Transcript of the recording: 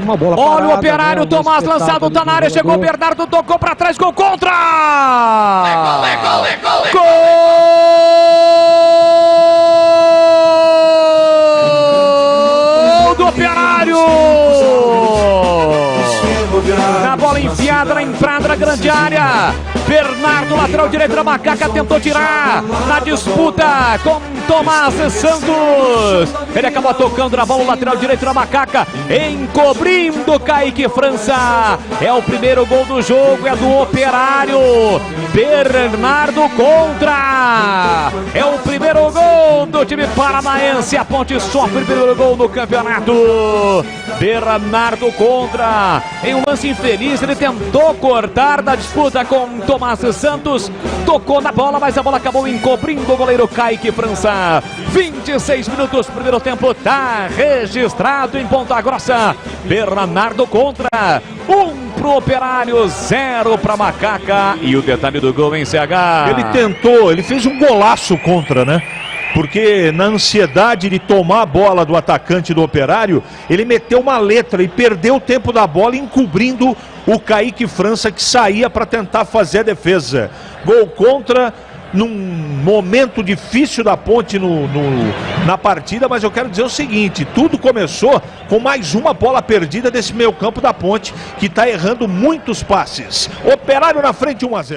uma bola Olha parada, o Operário, né? Tomás lançado, tá na área, chegou o Bernardo, tocou pra trás, gol contra! Gol do Operário! Na bola enfiada na entrada da grande área. Bernardo, lateral direito da Macaca, tentou tirar na disputa com Tomás Santos. Ele acabou tocando na bola, lateral direito da Macaca, encobrindo Kaique França. É o primeiro gol do jogo, é do Operário. Bernardo contra. É o primeiro gol do time paranaense. A Ponte sofre o primeiro gol no campeonato. Bernardo contra. Em um lance infeliz, ele tentou cortar da disputa com Tomás Santos. Tocou na bola, mas a bola acabou encobrindo o goleiro Kaique França. 26 minutos, primeiro tempo, tá registrado em Ponta Grossa. Bernardo contra. 1 pro Operário, 0 pra Macaca. E o detalhe do gol em CH. Ele tentou, ele fez um golaço contra, né? Porque na ansiedade de tomar a bola do atacante do Operário, ele meteu uma letra e perdeu o tempo da bola, encobrindo o Kaique França, que saía para tentar fazer a defesa. Gol contra, num momento difícil da Ponte na partida, mas eu quero dizer o seguinte: tudo começou com mais uma bola perdida desse meio campo da Ponte, que está errando muitos passes. Operário na frente, 1 a 0.